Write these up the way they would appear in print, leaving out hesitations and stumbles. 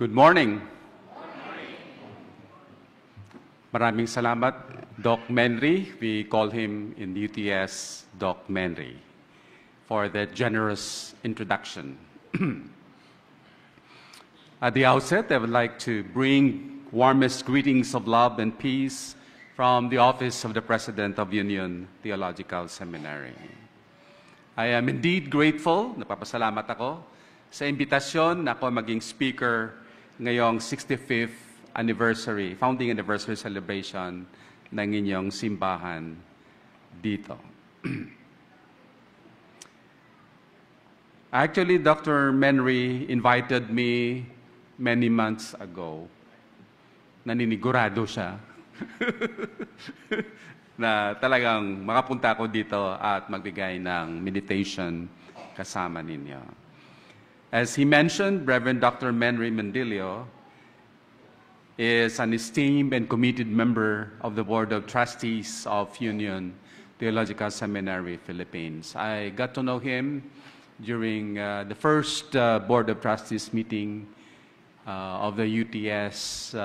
Good morning. Maraming salamat, Doc Menry. We call him in UTS Doc Menry for that generous introduction. At the outset, I would like to bring warmest greetings of love and peace from the Office of the President of Union Theological Seminary. I am indeed grateful, napapasalamat ako, sa imbitasyon na ako maging speaker ngayong 65th anniversary, founding anniversary celebration ng inyong simbahan dito. Actually, Dr. Menry invited me many months ago. Naninigurado siya na talagang makapunta ako dito at magbigay ng meditation kasama ninyo. As he mentioned, Reverend Dr. Menry Mendilio is an esteemed and committed member of the Board of Trustees of Union Theological Seminary, Philippines. I got to know him during the first Board of Trustees meeting of the UTS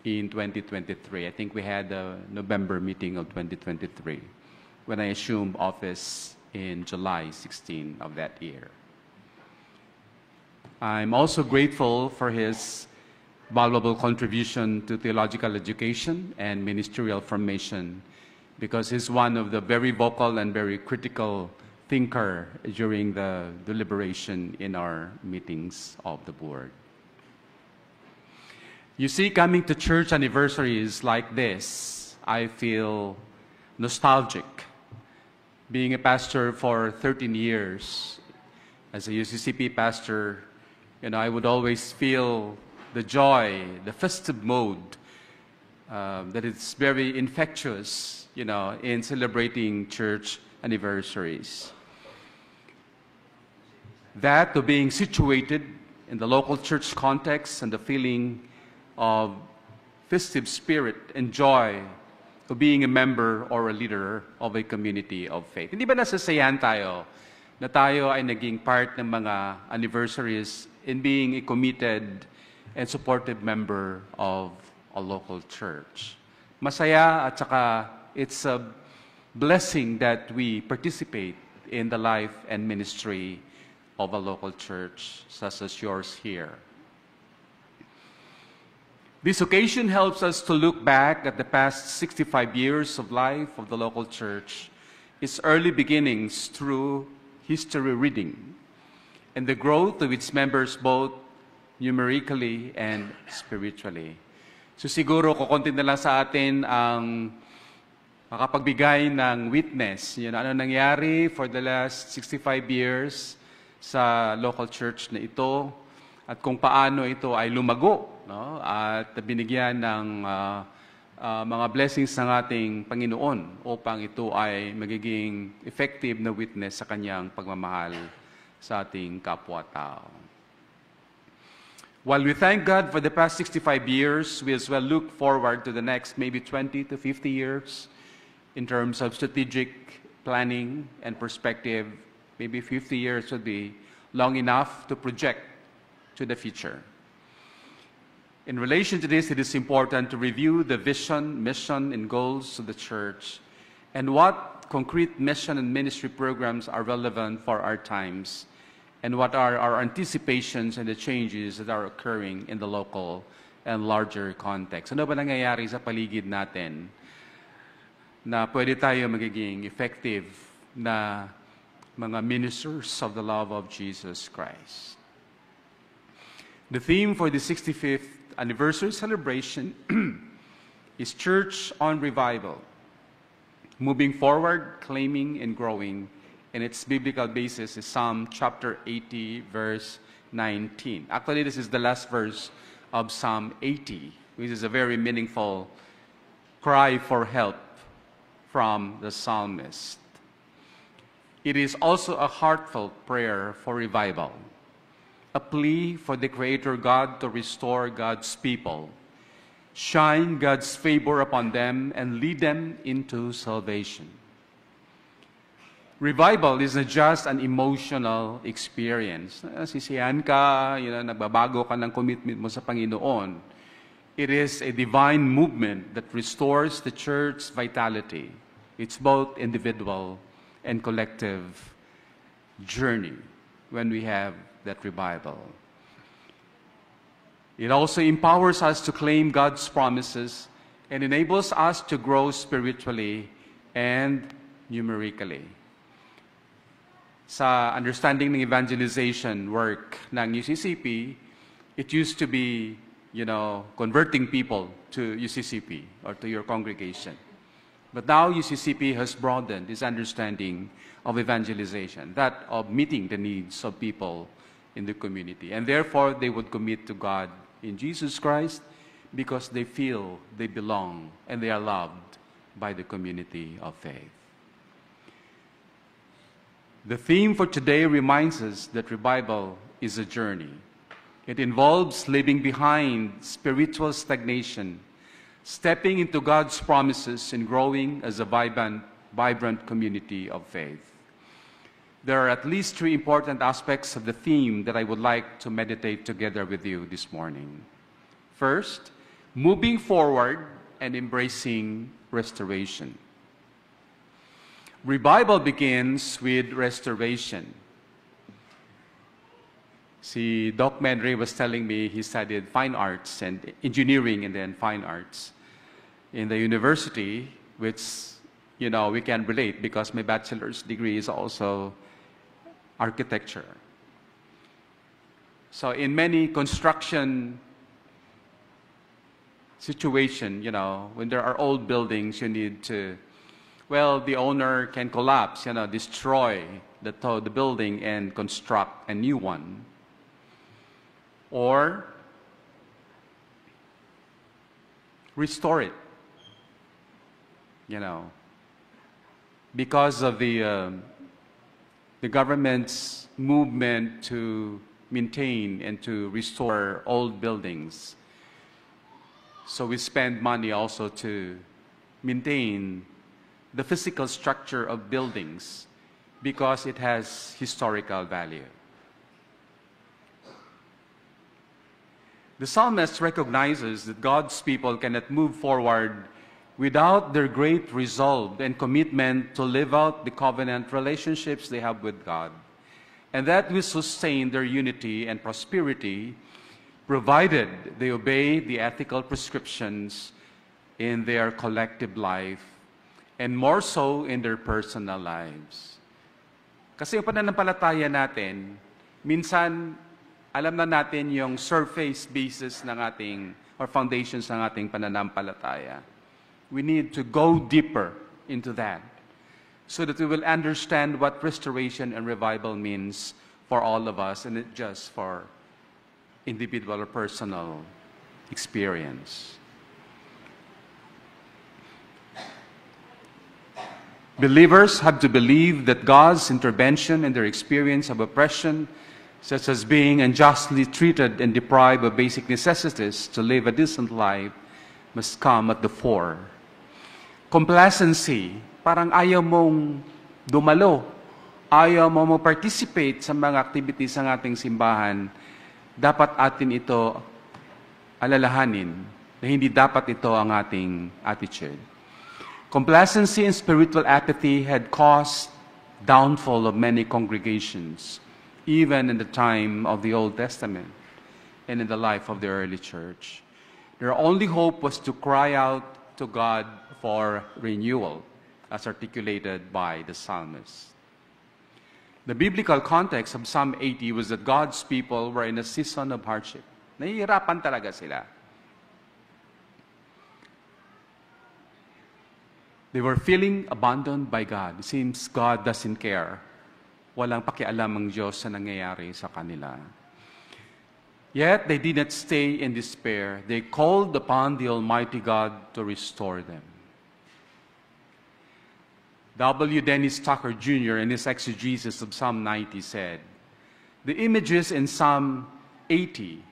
in 2023. I think we had a November meeting of 2023 when I assumed office in July 16 of that year. I'm also grateful for his valuable contribution to theological education and ministerial formation because he's one of the very vocal and very critical thinker during the deliberation in our meetings of the board. You see, coming to church anniversaries like this, I feel nostalgic. Being a pastor for 13 years, as a UCCP pastor, I would always feel the joy, the festive mode, that it's very infectious, in celebrating church anniversaries. That to being situated in the local church context and the feeling of festive spirit and joy of being a member or a leader of a community of faith. Hindi ba nasasayahan tayo na tayo ay naging part ng mga anniversaries in being a committed and supportive member of a local church? Masaya at saka it's a blessing that we participate in the life and ministry of a local church such as yours here. This occasion helps us to look back at the past 65 years of life of the local church, its early beginnings through history reading, and the growth of its members both numerically and spiritually. So siguro kukunti na lang sa atin ang makapagbigay ng witness. Ano nangyari for the last 65 years sa local church na ito at kung paano ito ay lumago, at binigyan ng mga blessings ng ating Panginoon upang ito ay magiging effective na witness sa kanyang pagmamahal sa ating kapwa-tao. While we thank God for the past 65 years, we as well look forward to the next maybe 20 to 50 years in terms of strategic planning and perspective. Maybe 50 years would be long enough to project to the future. In relation to this, it is important to review the vision, mission, and goals of the church and what concrete mission and ministry programs are relevant for our times and what are our anticipations and the changes that are occurring in the local and larger context. Ano ba nangyayari sa paligid natin na pwede tayo magiging effective na mga ministers of the love of Jesus Christ? The theme for the 65th anniversary celebration is Church on Revival, moving forward, claiming, and growing, and its biblical basis is Psalm chapter 80, verse 19. Actually, this is the last verse of Psalm 80, which is a very meaningful cry for help from the psalmist. It is also a heartfelt prayer for revival, a plea for the Creator God to restore God's people, shine God's favor upon them, and lead them into salvation. Revival is not just an emotional experience. Sisiyan ka, nagbabago ka ng commitment mo sa Panginoon. It is a divine movement that restores the church's vitality. It's both individual and collective journey when we have that revival. It also empowers us to claim God's promises and enables us to grow spiritually and numerically. Sa understanding ng evangelization work ng UCCP, it used to be, converting people to UCCP or to your congregation. But now UCCP has broadened its understanding of evangelization, that of meeting the needs of people in the community. And therefore, they would commit to God in Jesus Christ because they feel they belong and they are loved by the community of faith. The theme for today reminds us that revival is a journey. It involves leaving behind spiritual stagnation, stepping into God's promises, and growing as a vibrant community of faith. There are at least 3 important aspects of the theme that I would like to meditate together with you this morning. First, moving forward and embracing restoration. Revival begins with restoration. Si Doc Menry was telling me he studied fine arts and engineering and then fine arts in the university, which, we can relate because my bachelor's degree is also architecture. So in many construction situation, when there are old buildings, you need to, the owner can collapse, destroy the building and construct a new one. Or restore it, because of the government's movement to maintain and to restore old buildings. So we spend money also to maintain the physical structure of buildings because it has historical value. The psalmist recognizes that God's people cannot move forward without their great resolve and commitment to live out the covenant relationships they have with God. And that will sustain their unity and prosperity, provided they obey the ethical prescriptions in their collective life, and more so in their personal lives. Kasi yung pananampalataya natin, minsan, alam na natin yung surface basis ng ating, or foundations ng ating pananampalataya. We need to go deeper into that so that we will understand what restoration and revival means for all of us and not just for individual or personal experience. Believers have to believe that God's intervention in their experience of oppression, such as being unjustly treated and deprived of basic necessities to live a decent life, must come at the fore. Complacency, parang ayaw mong dumalo, ayaw mo participate sa mga activities ng ating simbahan, dapat atin ito alalahanin na hindi dapat ito ang ating attitude. Complacency and spiritual apathy had caused downfall of many congregations, even in the time of the Old Testament and in the life of the early church. Their only hope was to cry out to God for renewal, as articulated by the psalmist. The biblical context of Psalm 80 was that God's people were in a season of hardship. Nahihirapan talaga sila. They were feeling abandoned by God. It seems God doesn't care. Walang pakialam ang Diyos sa nangyayari sa kanila. Yet, they did not stay in despair. They called upon the Almighty God to restore them. W. Dennis Tucker Jr. in his exegesis of Psalm 90 said, "The images in Psalm 80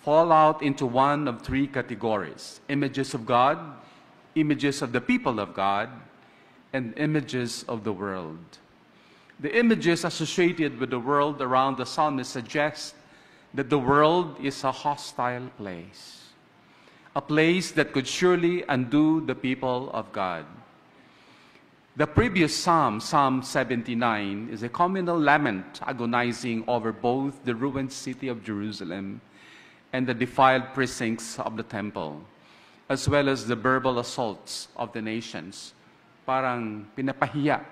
fall out into one of three categories: images of God, images of the people of God, and images of the world. The images associated with the world around the psalmist suggest that the world is a hostile place, a place that could surely undo the people of God. The previous psalm, Psalm 79, is a communal lament agonizing over both the ruined city of Jerusalem and the defiled precincts of the temple, as well as the verbal assaults of the nations. Parang pinapahiya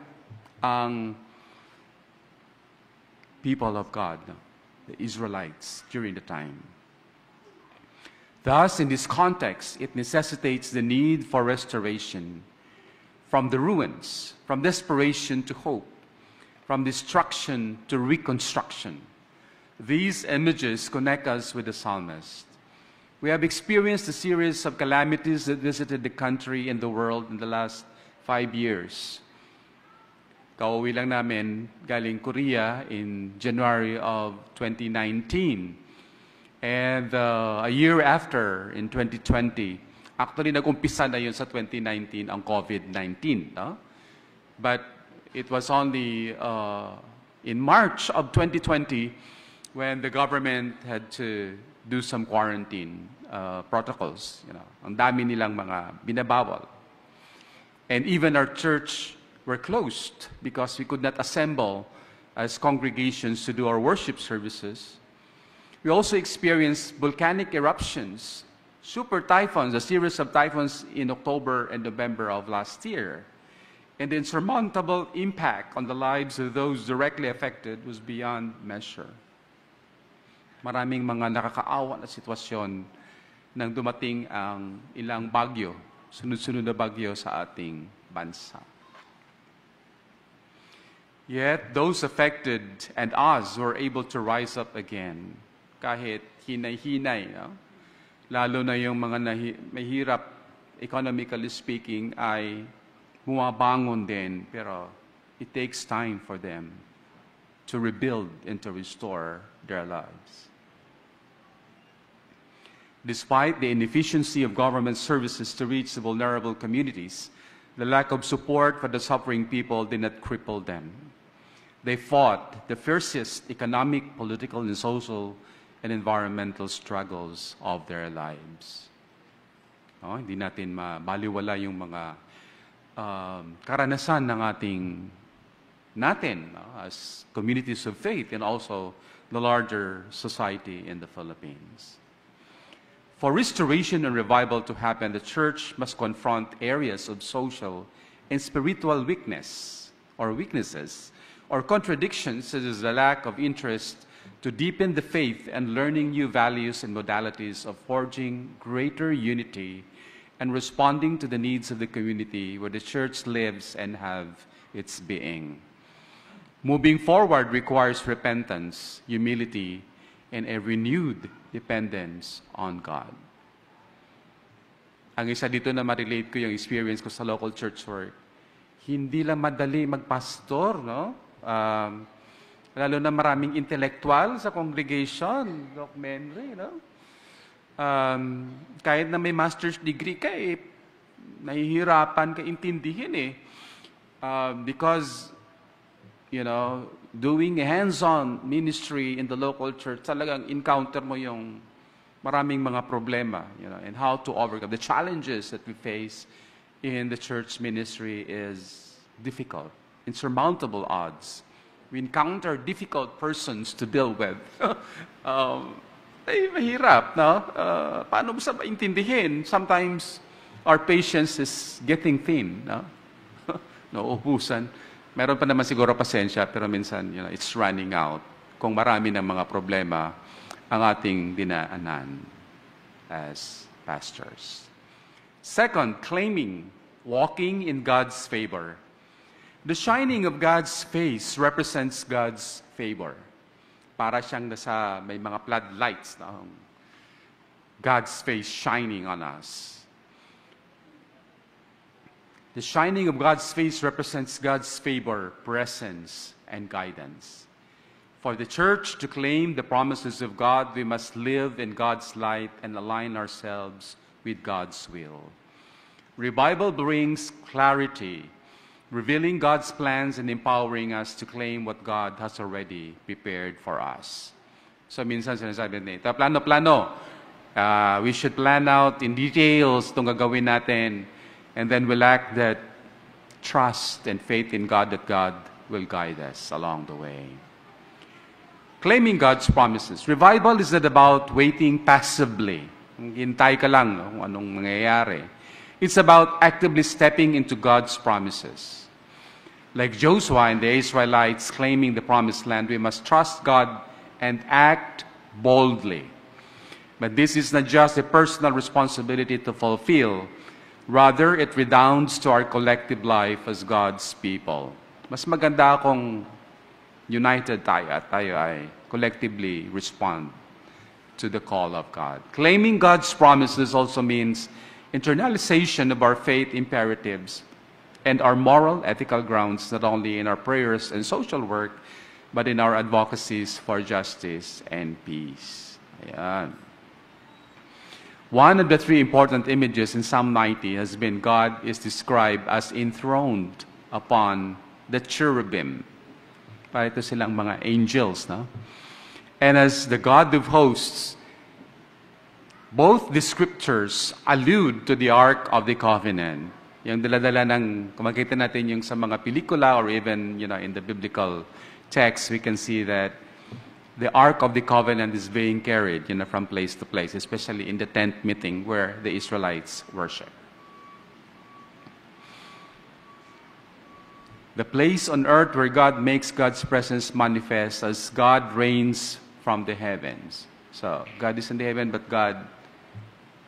ang people of God, the Israelites, during the time. Thus, in this context, it necessitates the need for restoration, from the ruins, from desperation to hope, from destruction to reconstruction. These images connect us with the psalmist. We have experienced a series of calamities that visited the country and the world in the last 5 years. Kauwi lang namin galing Korea in January of 2019. And a year after, in 2020, actually nag-umpisa na yun sa 2019 ang COVID-19. No? But it was only in March of 2020 when the government had to do some quarantine protocols. You know, ang dami nilang mga binabawal. And even our church were closed because we could not assemble as congregations to do our worship services. We also experienced volcanic eruptions, super typhoons, a series of typhoons in October and November of last year. And the insurmountable impact on the lives of those directly affected was beyond measure. Maraming mga nakakaawa na sitwasyon nang dumating ang ilang bagyo, sunod-sunod na bagyo sa ating bansa. Yet, those affected and us were able to rise up again, kahit hinay-hinay. No? Lalo na yung mga mahirap, economically speaking, ay bumabangon din, pero it takes time for them to rebuild and to restore their lives. Despite the inefficiency of government services to reach the vulnerable communities, the lack of support for the suffering people did not cripple them. They fought the fiercest economic, political, and social and environmental struggles of their lives. No, hindi natin mabaliwala yung mga karanasan ng natin as communities of faith and also the larger society in the Philippines. For restoration and revival to happen, the church must confront areas of social and spiritual weaknesses or contradictions such as the lack of interest to deepen the faith and learning new values and modalities of forging greater unity and responding to the needs of the community where the church lives and have its being. Moving forward requires repentance, humility, and a renewed dependence on God. Ang isa dito na ma-relate ko yung experience ko sa local church work, hindi lang madali magpastor, no? Lalo na maraming intellectual sa congregation, Doc Menry, no? Kahit na may master's degree ka, nahihirapan ka intindihin because, you know, doing a hands-on ministry in the local church, talagang encounter mo yung maraming mga problema, you know, and how to overcome. The challenges that we face in the church ministry is difficult, insurmountable odds. We encounter difficult persons to deal with. Mahirap, no? Paano mo sa intindihin? Sometimes our patience is getting thin, no? Nauubusan. Meron pa naman siguro pasensya, pero minsan, you know, it's running out. Kung marami ng mga problema ang ating dinaanan as pastors. Second, claiming, walking in God's favor. The shining of God's face represents God's favor. Para siyang nasa may mga floodlights na God's face shining on us. The shining of God's face represents God's favor, presence, and guidance. For the church to claim the promises of God, we must live in God's light and align ourselves with God's will. Revival brings clarity. revealing God's plans and empowering us to claim what God has already prepared for us. So minsan sinasabi nito, plano-plano. We should plan out in details itong gagawin natin, and then we'll act that trust and faith in God that God will guide us along the way. Claiming God's promises. Revival is not about waiting passively. Hintay ka lang kung anong mangyayari. It's about actively stepping into God's promises. Like Joshua and the Israelites claiming the promised land, we must trust God and act boldly. But this is not just a personal responsibility to fulfill. Rather, it redounds to our collective life as God's people. Mas maganda kung united tayo at tayo ay collectively respond to the call of God. Claiming God's promises also means internalization of our faith imperatives and our moral, ethical grounds, not only in our prayers and social work, but in our advocacies for justice and peace. Ayan. One of the three important images in Psalm 90 has been God is described as enthroned upon the cherubim. Para ito silang mga angels, no? And as the God of hosts, both the scriptures allude to the Ark of the Covenant. Yung dala-dala ng, kung makita natin yung sa mga pelikula or even, in the biblical text, we can see that the Ark of the Covenant is being carried, from place to place, especially in the tent meeting where the Israelites worship. The place on earth where God makes God's presence manifest as God reigns from the heavens. So, God is in the heaven, but God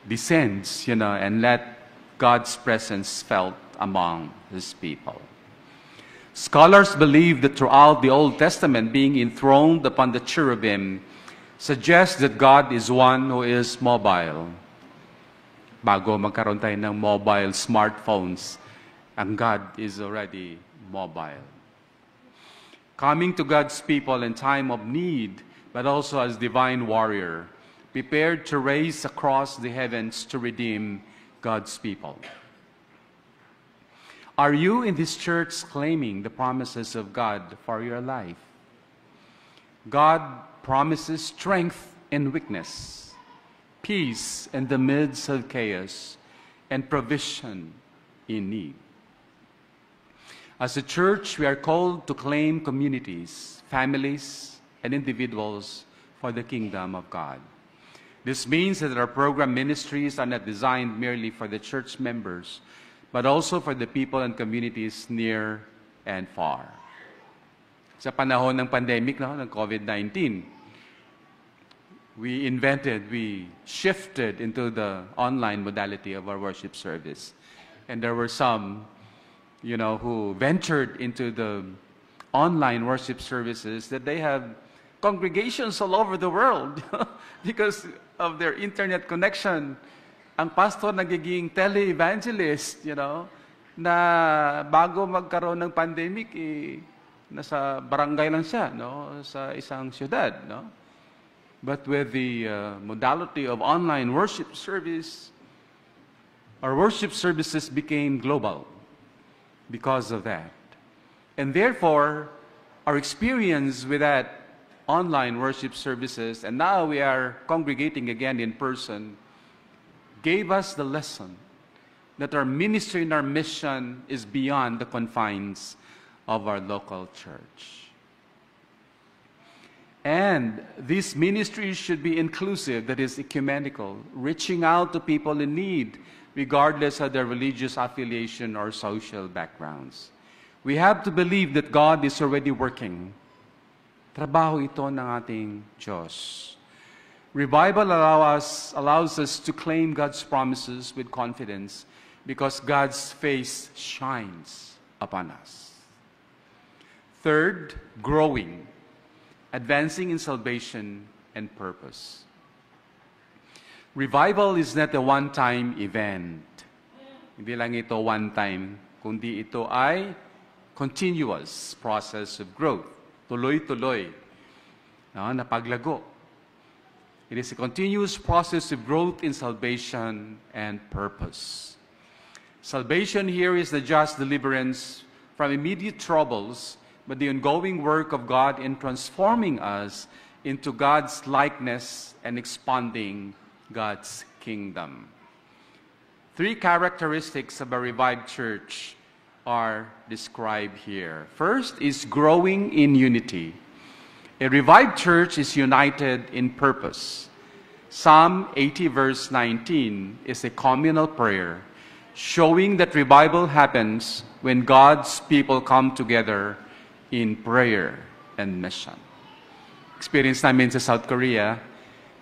descends, and let God's presence felt among His people. Scholars believe that throughout the Old Testament, being enthroned upon the cherubim suggests that God is one who is mobile. Bago magkaroon tayo ng mobile smartphones, ang God is already mobile. Coming to God's people in time of need, but also as divine warrior, prepared to race across the heavens to redeem God's people. Are you in this church claiming the promises of God for your life? God promises strength in weakness, peace in the midst of chaos, and provision in need. As a church, we are called to claim communities, families, and individuals for the kingdom of God. This means that our program ministries are not designed merely for the church members, but also for the people and communities near and far. Sa panahon ng pandemic, ng COVID-19, we shifted into the online modality of our worship service. And there were some, who ventured into the online worship services that they have congregations all over the world because of their internet connection. Ang pastor nagiging tele-evangelist, na bago magkaroon ng pandemic, nasa barangay lang siya, sa isang syudad, But with the modality of online worship service, our worship services became global because of that. And therefore, our experience with that online worship services, and now we are congregating again in person, gave us the lesson that our ministry and our mission is beyond the confines of our local church. And this ministry should be inclusive, that is ecumenical, reaching out to people in need, regardless of their religious affiliation or social backgrounds. We have to believe that God is already working. Trabaho ito ng ating Diyos. Revival allows us to claim God's promises with confidence because God's face shines upon us. Third, growing, advancing in salvation and purpose. Revival is not a one-time event. Hindi lang ito one-time, kundi ito ay continuous process of growth. Tuloy-tuloy na paglago. It is a continuous process of growth in salvation and purpose. Salvation here is the just deliverance from immediate troubles, but the ongoing work of God in transforming us into God's likeness and expanding God's kingdom. Three characteristics of a revived church are described here. First is growing in unity. A revived church is united in purpose. Psalm 80 verse 19 is a communal prayer showing that revival happens when God's people come together in prayer and mission. Experience namin sa South Korea,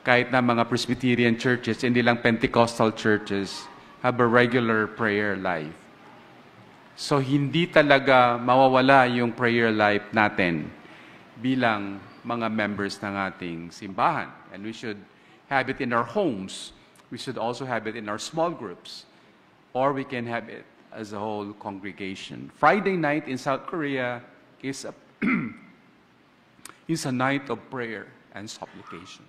kahit na mga Presbyterian churches, hindi lang Pentecostal churches, have a regular prayer life. So hindi talaga mawawala yung prayer life natin bilang mga members ng ating simbahan. And we should have it in our homes. We should also have it in our small groups. Or we can have it as a whole congregation. Friday night in South Korea is a, is a night of prayer and supplication.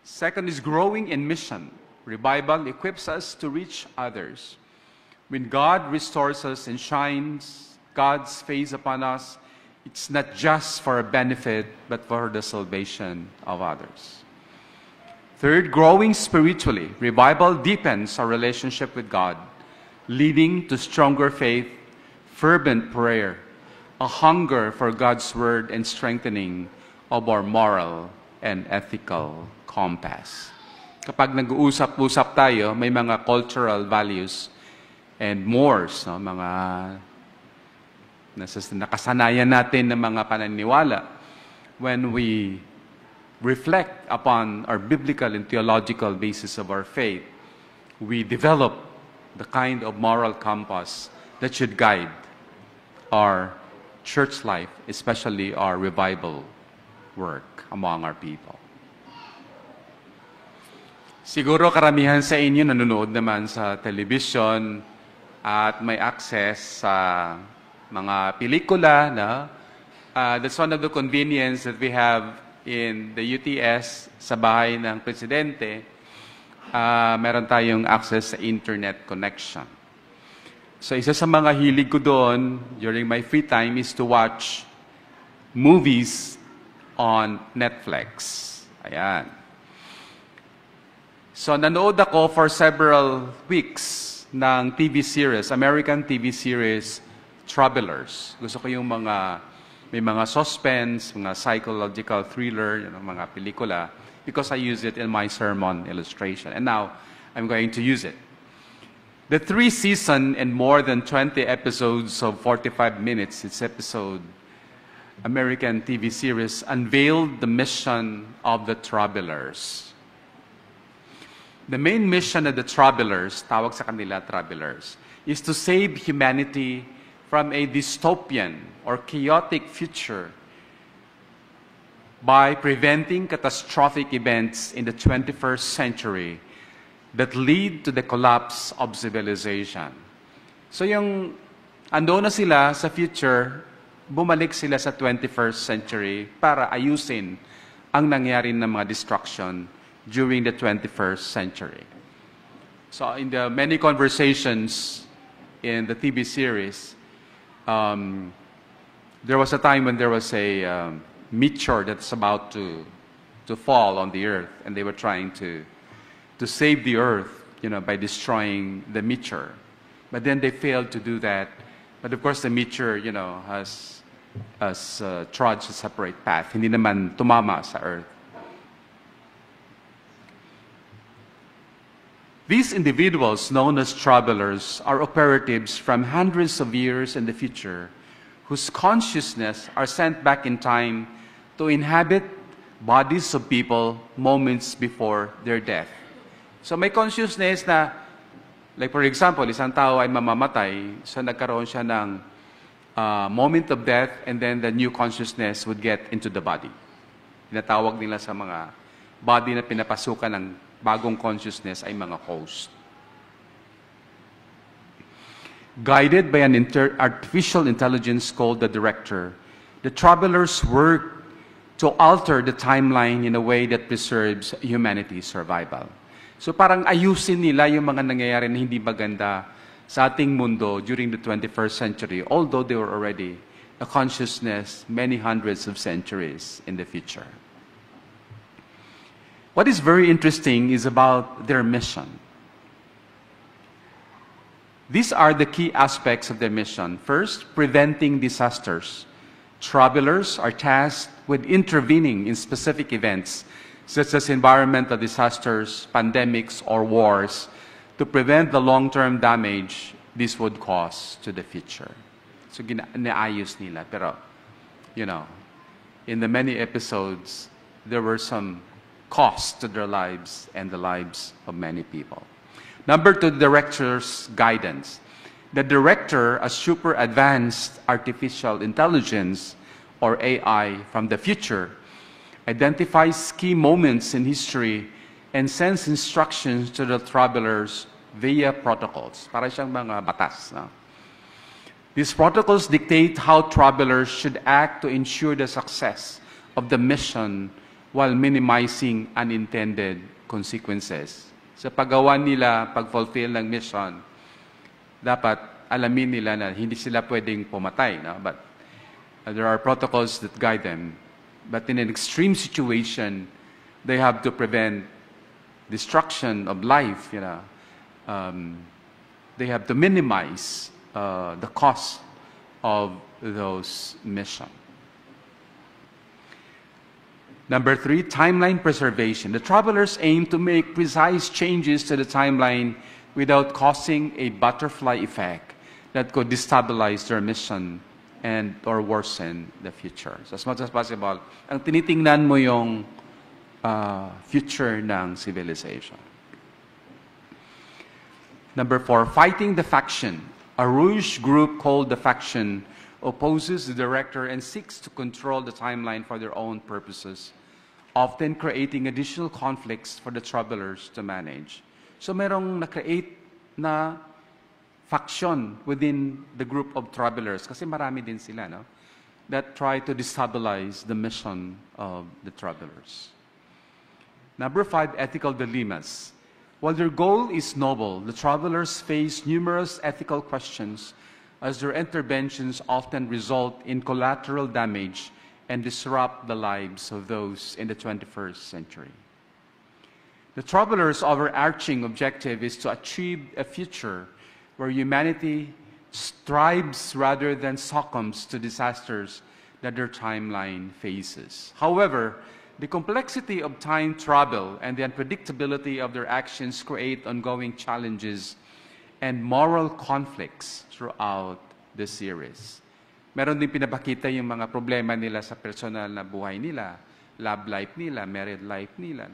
Second is growing in mission. Revival equips us to reach others. When God restores us and shines God's face upon us, it's not just for our benefit, but for the salvation of others. Third, growing spiritually. Revival deepens our relationship with God, leading to stronger faith, fervent prayer, a hunger for God's word, and strengthening of our moral and ethical compass. Kapag nag-uusap-usap tayo, may mga cultural values and mores, no? Mga nakasanayan natin ng mga paniniwala. When we reflect upon our biblical and theological basis of our faith, we develop the kind of moral compass that should guide our church life, especially our revival work among our people. Siguro karamihan sa inyo nanonood naman sa television at may access sa mga pelikula. No? That's one of the convenience that we have in the UTS sa bahay ng presidente. Meron tayong access sa internet connection. So isa sa mga hilig ko doon during my free time is to watch movies on Netflix. Ayan. So nanood ako for several weeks ng TV series, American TV series, Travelers. Gusto ko yung may mga suspense, mga psychological thriller, mga pelikula, because I use it in my sermon illustration. And now, I'm going to use it. The 3-season and more than 20 episodes of 45 minutes, its episode, American TV series, unveiled the mission of the Travelers. The main mission of the Travelers, tawag sa kanila Travelers, is to save humanity from a dystopian or chaotic future by preventing catastrophic events in the 21st century that lead to the collapse of civilization. So yung ando na sila sa future, bumalik sila sa 21st century para ayusin ang nangyari ng mga destruction during the 21st century. So in the many conversations in the TV series, there was a time when there was a meteor that's about to fall on the earth, and they were trying to save the earth, by destroying the meteor. But then they failed to do that. But of course, the meteor, has trudged a separate path. Hindi naman tumama sa earth. These individuals, known as travelers, are operatives from hundreds of years in the future, whose consciousness are sent back in time to inhabit bodies of people moments before their death. So may consciousness na, like for example, isang tao ay mamamatay, so nagkaroon siya ng moment of death, and then the new consciousness would get into the body. Tinatawag nila sa mga body na pinapasukan ng bagong consciousness ay mga host. Guided by an artificial intelligence called the director, the travelers work to alter the timeline in a way that preserves humanity's survival. So parang ayusin nila yung mga nangyayari na hindi maganda sa ating mundo during the 21st century, although they were already a consciousness many hundreds of centuries in the future. What is very interesting is about their mission. These are the key aspects of their mission. First, preventing disasters. Travelers are tasked with intervening in specific events, such as environmental disasters, pandemics, or wars, to prevent the long-term damage this would cause to the future. So, naayos nila. Pero, in the many episodes, there were some costs to their lives and the lives of many people. Number two, the director's guidance. The director, a super advanced artificial intelligence, or AI, from the future, identifies key moments in history and sends instructions to the travelers via protocols. Para siyang mga batas. No? These protocols dictate how travelers should act to ensure the success of the mission while minimizing unintended consequences. Sa paggawa nila, pag-fulfill ng mission, dapat alamin nila na hindi sila pwedeng pumatay. No? But there are protocols that guide them. But in an extreme situation, they have to prevent destruction of life. They have to minimize the cost of those missions. Number three, timeline preservation. The travelers aim to make precise changes to the timeline without causing a butterfly effect that could destabilize their mission or worsen the future. So as much as possible, ang tinitingnan mo yung future ng civilization. Number four, fighting the faction. A Rouge group called the Faction opposes the director and seeks to control the timeline for their own purposes, often creating additional conflicts for the travelers to manage. So merong na-create na faction within the group of travelers, kasi marami din sila, no? That try to destabilize the mission of the travelers. Number five, ethical dilemmas. While their goal is noble, the travelers face numerous ethical questions as their interventions often result in collateral damage and disrupt the lives of those in the 21st century. The travelers' overarching objective is to achieve a future where humanity strives rather than succumbs to disasters that their timeline faces. However, the complexity of time travel and the unpredictability of their actions create ongoing challenges and moral conflicts throughout the series. Meron din pinapakita yung mga problema nila sa personal na buhay nila, love life nila, married life nila.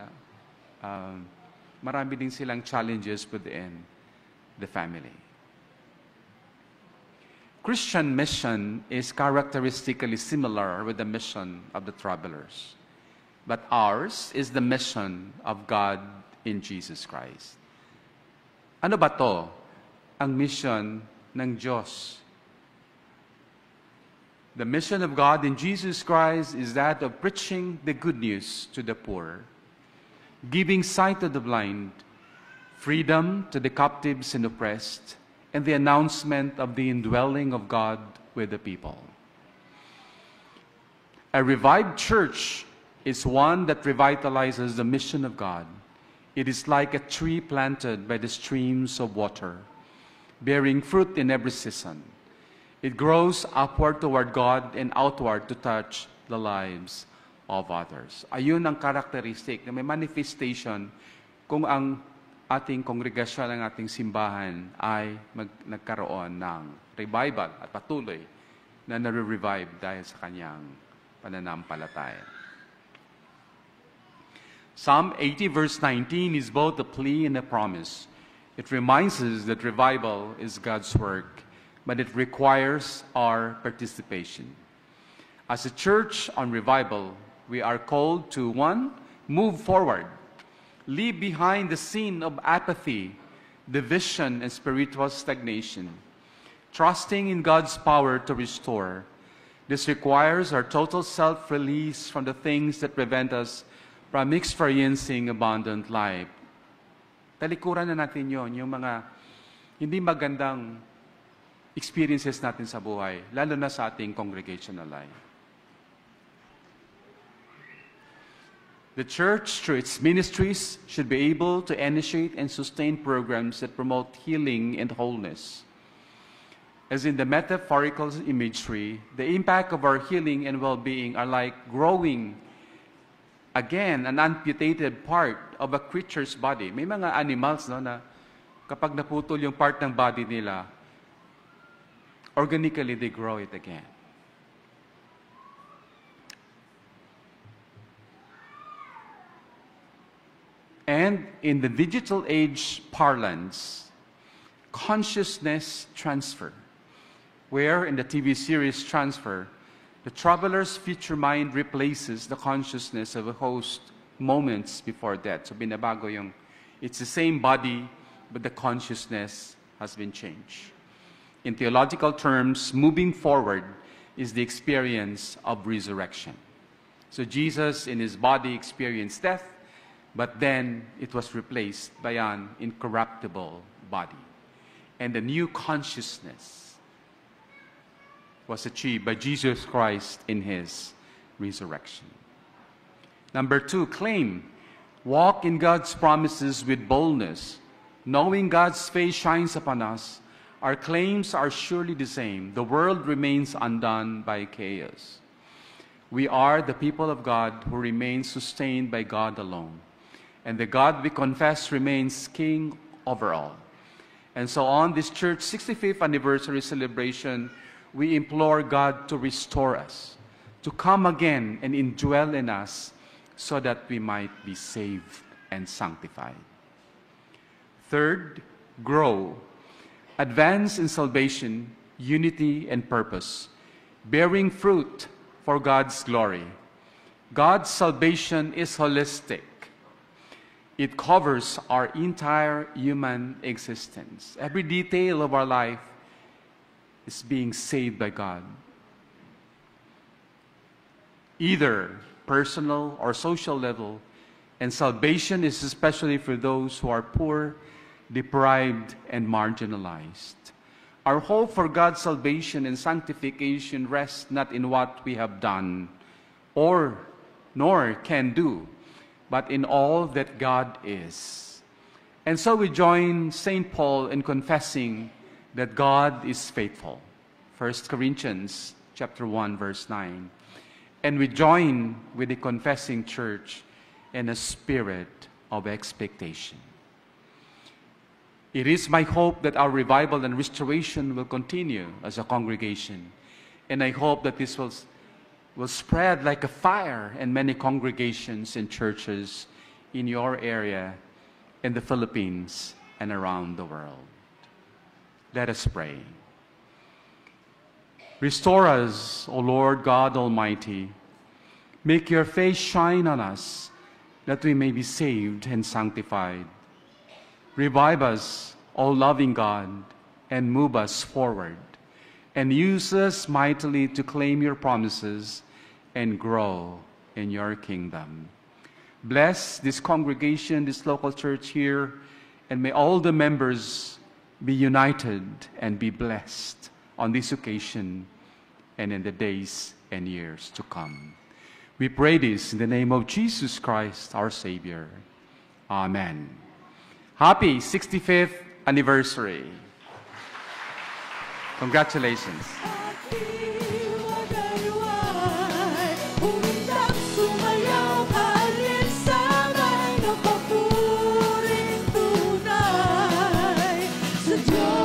Marami din silang challenges within the family. Christian mission is characteristically similar with the mission of the travelers. But ours is the mission of God in Jesus Christ. Ano ba to? Ang mission ng Diyos. The mission of God in Jesus Christ is that of preaching the good news to the poor, giving sight to the blind, freedom to the captives and oppressed, and the announcement of the indwelling of God with the people. A revived church is one that revitalizes the mission of God. It is like a tree planted by the streams of water, bearing fruit in every season. It grows upward toward God and outward to touch the lives of others. Ayun ang characteristic na may manifestation kung ang ating kongregasyon, ang ating simbahan ay nagkaroon ng revival at patuloy na nare-revive dahil sa kanyang pananampalataya. Psalm 80 verse 19 is both a plea and a promise. It reminds us that revival is God's work, but it requires our participation. As a church on revival, we are called to, one, move forward, leave behind the sin of apathy, division, and spiritual stagnation, trusting in God's power to restore. This requires our total self-release from the things that prevent us from experiencing abundant life. Talikuran na natin yon, yung hindi magandang experiences natin sa buhay, lalo na sa ating congregational life. The church, through its ministries, should be able to initiate and sustain programs that promote healing and wholeness. As in the metaphorical imagery, the impact of our healing and well-being are like growing again an amputated part of a creature's body. May mga animals, no, na kapag naputol yung part ng body nila, organically they grow it again. And in the digital age parlance, consciousness transfer, where in the TV series Transfer, the traveler's future mind replaces the consciousness of a host moments before death. So binabago yung, it's the same body, but the consciousness has been changed. In theological terms, moving forward is the experience of resurrection. So Jesus in his body experienced death, but then it was replaced by an incorruptible body. And the new consciousness was achieved by Jesus Christ in his resurrection. Number 2, claim. Walk in God's promises with boldness. Knowing God's face shines upon us, our claims are surely the same. The world remains undone by chaos. We are the people of God who remain sustained by God alone. And the God we confess remains King over all. And so on this church 65th anniversary celebration, we implore God to restore us, to come again and indwell in us so that we might be saved and sanctified. Third, grow. Advance in salvation, unity, and purpose, bearing fruit for God's glory. God's salvation is holistic. It covers our entire human existence. Every detail of our life is being saved by God. Either personal or social level, and salvation is especially for those who are poor, deprived, and marginalized. Our hope for God's salvation and sanctification rests not in what we have done or nor can do, but in all that God is. And so we join St. Paul in confessing that God is faithful. 1 Corinthians chapter 1, verse 9. And we join with the confessing church in a spirit of expectation. It is my hope that our revival and restoration will continue as a congregation. And I hope that this will spread like a fire in many congregations and churches in your area, in the Philippines, and around the world. Let us pray. Restore us, O Lord God Almighty. Make your face shine on us, that we may be saved and sanctified. Revive us, O loving God, and move us forward, and use us mightily to claim your promises and grow in your kingdom. Bless this congregation, this local church here, and may all the members be united and be blessed on this occasion and in the days and years to come. We pray this in the name of Jesus Christ, our Savior. Amen. Happy 65th anniversary. Congratulations. Sa Diyos